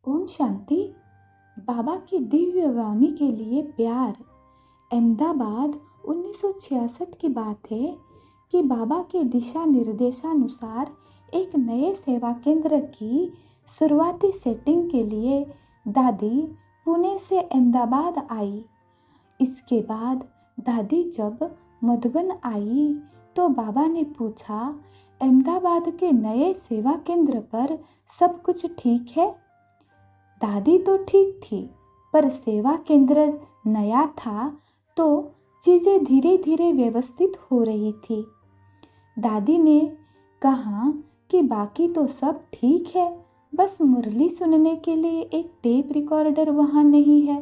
ओम शांति। बाबा की दिव्य वाणी के लिए प्यार। अहमदाबाद 1966 की बात है कि बाबा के दिशा निर्देशानुसार एक नए सेवा केंद्र की शुरुआती सेटिंग के लिए दादी पुणे से अहमदाबाद आई। इसके बाद दादी जब मधुबन आई तो बाबा ने पूछा, अहमदाबाद के नए सेवा केंद्र पर सब कुछ ठीक है? दादी तो ठीक थी, पर सेवा केंद्र नया था तो चीज़ें धीरे धीरे व्यवस्थित हो रही थी। दादी ने कहा कि बाकी तो सब ठीक है, बस मुरली सुनने के लिए एक टेप रिकॉर्डर वहाँ नहीं है।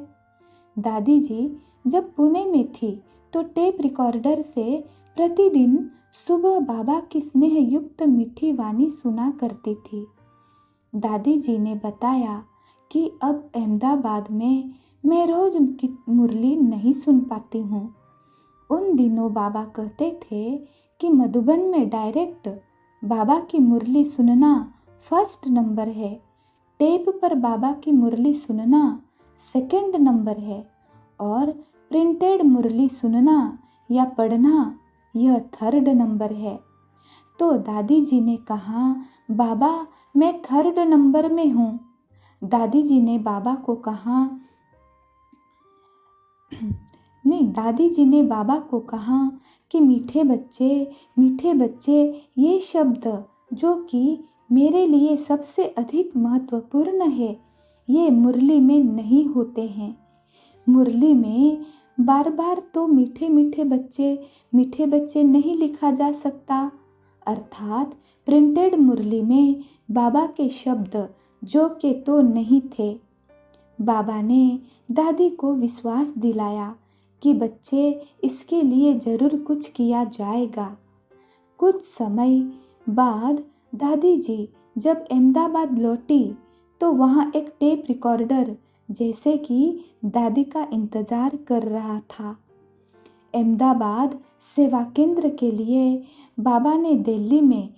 दादी जी जब पुणे में थी तो टेप रिकॉर्डर से प्रतिदिन सुबह बाबा की स्नेह युक्त मीठी वाणी सुना करती थी। दादी जी ने बताया कि अब अहमदाबाद में मैं रोज की मुरली नहीं सुन पाती हूँ। उन दिनों बाबा कहते थे कि मधुबन में डायरेक्ट बाबा की मुरली सुनना फर्स्ट नंबर है, टेप पर बाबा की मुरली सुनना सेकंड नंबर है और प्रिंटेड मुरली सुनना या पढ़ना यह थर्ड नंबर है। तो दादी जी ने कहा, बाबा मैं थर्ड नंबर में हूँ। दादी जी ने बाबा को कहा कि मीठे बच्चे ये शब्द जो कि मेरे लिए सबसे अधिक महत्वपूर्ण है, ये मुरली में नहीं होते हैं। मुरली में बार बार तो मीठे बच्चे नहीं लिखा जा सकता। अर्थात प्रिंटेड मुरली में बाबा के शब्द जो के तो नहीं थे। बाबा ने दादी को विश्वास दिलाया कि बच्चे इसके लिए जरूर कुछ किया जाएगा। कुछ समय बाद दादी जी जब अहमदाबाद लौटी तो वहाँ एक टेप रिकॉर्डर जैसे कि दादी का इंतज़ार कर रहा था। अहमदाबाद सेवा केंद्र के लिए बाबा ने दिल्ली में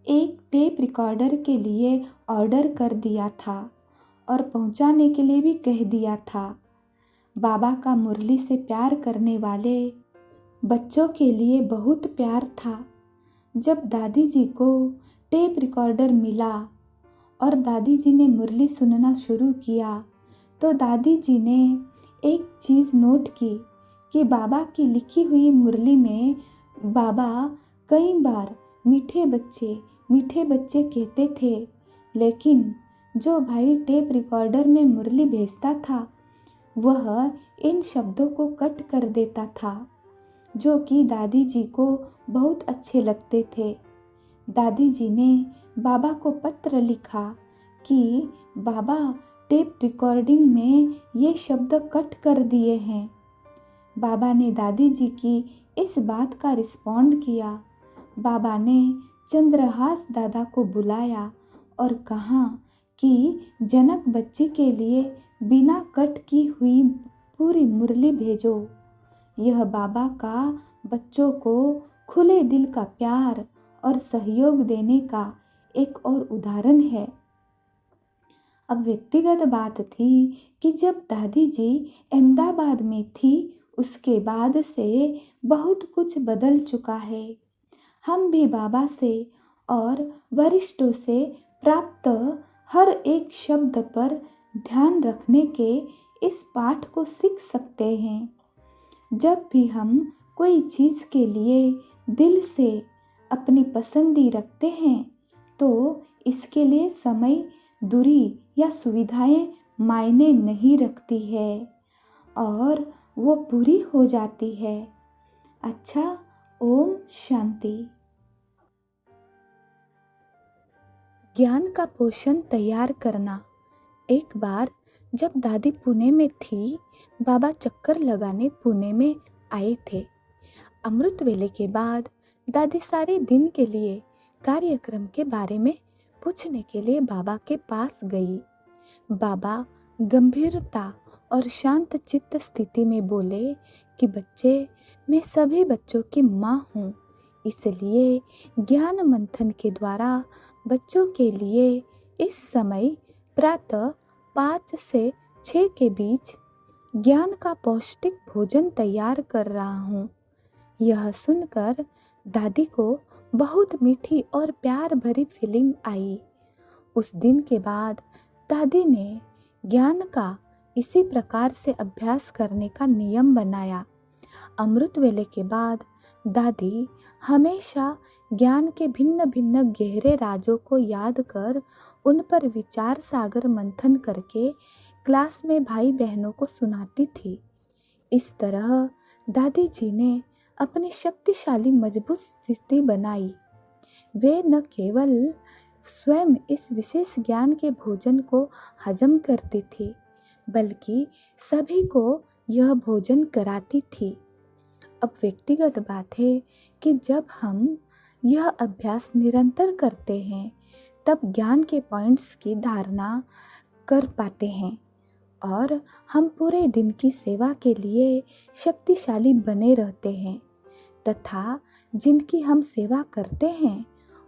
एक टेप रिकॉर्डर के लिए ऑर्डर कर दिया था और पहुंचाने के लिए भी कह दिया था। बाबा का मुरली से प्यार करने वाले बच्चों के लिए बहुत प्यार था। जब दादी जी को टेप रिकॉर्डर मिला और दादी जी ने मुरली सुनना शुरू किया तो दादी जी ने एक चीज़ नोट की कि बाबा की लिखी हुई मुरली में बाबा कई बार मीठे बच्चे कहते थे, लेकिन जो भाई टेप रिकॉर्डर में मुरली भेजता था वह इन शब्दों को कट कर देता था जो कि दादी जी को बहुत अच्छे लगते थे। दादी जी ने बाबा को पत्र लिखा कि बाबा टेप रिकॉर्डिंग में ये शब्द कट कर दिए हैं। बाबा ने दादी जी की इस बात का रिस्पॉन्ड किया। बाबा ने चंद्रहास दादा को बुलाया और कहा कि जनक बच्ची के लिए बिना कट की हुई पूरी मुरली भेजो। यह बाबा का बच्चों को खुले दिल का प्यार और सहयोग देने का एक और उदाहरण है। अब व्यक्तिगत बात थी कि जब दादी जी अहमदाबाद में थी उसके बाद से बहुत कुछ बदल चुका है। हम भी बाबा से और वरिष्ठों से प्राप्त हर एक शब्द पर ध्यान रखने के इस पाठ को सीख सकते हैं। जब भी हम कोई चीज़ के लिए दिल से अपनी पसंदी रखते हैं तो इसके लिए समय, दूरी या सुविधाएं मायने नहीं रखती है और वो पूरी हो जाती है। अच्छा, ओम शांति। ज्ञान का पोषण तैयार करना। एक बार जब दादी पुणे में थी, बाबा चक्कर लगाने पुणे में आए थे। अमृत वेले के बाद दादी सारे दिन के लिए कार्यक्रम के बारे में पूछने के लिए बाबा के पास गई। बाबा गंभीरता और शांत चित्त स्थिति में बोले कि बच्चे, मैं सभी बच्चों की माँ हूँ, इसलिए ज्ञान मंथन के द्वारा बच्चों के लिए इस समय प्रातः 5 से 6 के बीच ज्ञान का पौष्टिक भोजन तैयार कर रहा हूँ। यह सुनकर दादी को बहुत मीठी और प्यार भरी फीलिंग आई। उस दिन के बाद दादी ने ज्ञान का इसी प्रकार से अभ्यास करने का नियम बनाया। अमृत वेले के बाद दादी हमेशा ज्ञान के भिन्न भिन्न गहरे राजों को याद कर उन पर विचार सागर मंथन करके क्लास में भाई बहनों को सुनाती थी। इस तरह दादी जी ने अपनी शक्तिशाली मजबूत स्थिति बनाई। वे न केवल स्वयं इस विशेष ज्ञान के भोजन को हजम करती थी, बल्कि सभी को यह भोजन कराती थी। अब व्यक्तिगत बात है कि जब हम यह अभ्यास निरंतर करते हैं, तब ज्ञान के पॉइंट्स की धारणा कर पाते हैं और हम पूरे दिन की सेवा के लिए शक्तिशाली बने रहते हैं तथा जिनकी हम सेवा करते हैं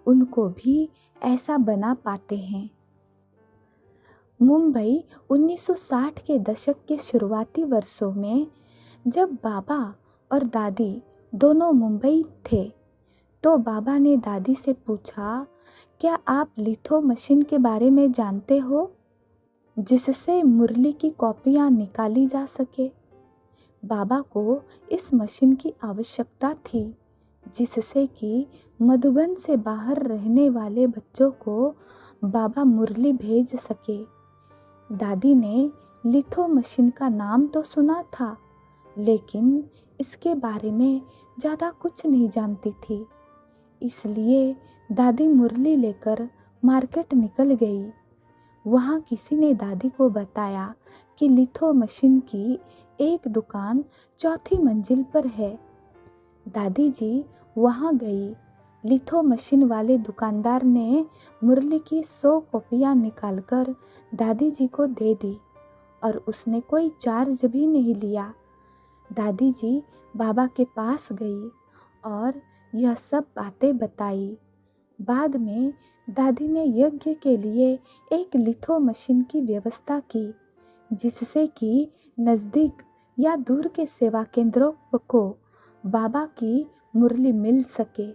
उनको भी ऐसा बना पाते हैं। मुंबई 1960 के दशक के शुरुआती वर्षों में जब बाबा और दादी दोनों मुंबई थे, तो बाबा ने दादी से पूछा, क्या आप लिथो मशीन के बारे में जानते हो, जिससे मुरली की कॉपियाँ निकाली जा सके? बाबा को इस मशीन की आवश्यकता थी, जिससे कि मधुबन से बाहर रहने वाले बच्चों को बाबा मुरली भेज सके। दादी ने लिथो मशीन का नाम तो सुना था, लेकिन इसके बारे में ज़्यादा कुछ नहीं जानती थी। इसलिए दादी मुरली लेकर मार्केट निकल गई। वहाँ किसी ने दादी को बताया कि लिथो मशीन की एक दुकान 4थी मंजिल पर है। दादी जी वहाँ गई। लिथो मशीन वाले दुकानदार ने मुरली की 100 कॉपियाँ निकालकर दादी जी को दे दी और उसने कोई चार्ज भी नहीं लिया। दादी जी बाबा के पास गई और यह सब बातें बताई। बाद में दादी ने यज्ञ के लिए एक लिथो मशीन की व्यवस्था की, जिससे कि नज़दीक या दूर के सेवा केंद्रों को बाबा की मुरली मिल सके।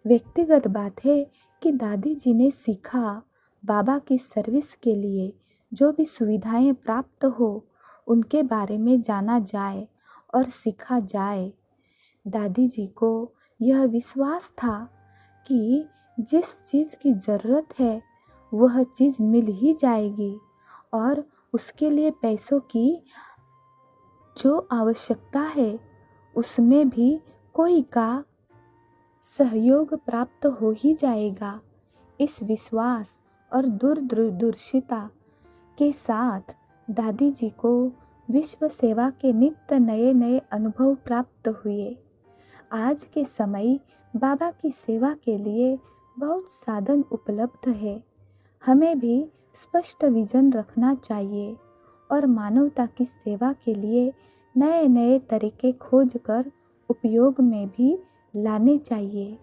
व्यक्तिगत बात है कि दादी जी ने सीखा, बाबा की सर्विस के लिए जो भी सुविधाएं प्राप्त हो उनके बारे में जाना जाए और सीखा जाए। दादी जी को यह विश्वास था कि जिस चीज़ की ज़रूरत है वह चीज़ मिल ही जाएगी और उसके लिए पैसों की जो आवश्यकता है उसमें भी कोई का सहयोग प्राप्त हो ही जाएगा। इस विश्वास और दूरदर्शिता के साथ दादी जी को विश्व सेवा के नित्य नए नए अनुभव प्राप्त हुए। आज के समय बाबा की सेवा के लिए बहुत साधन उपलब्ध है। हमें भी स्पष्ट विजन रखना चाहिए और मानवता की सेवा के लिए नए नए तरीके खोज कर उपयोग में भी लाने चाहिए।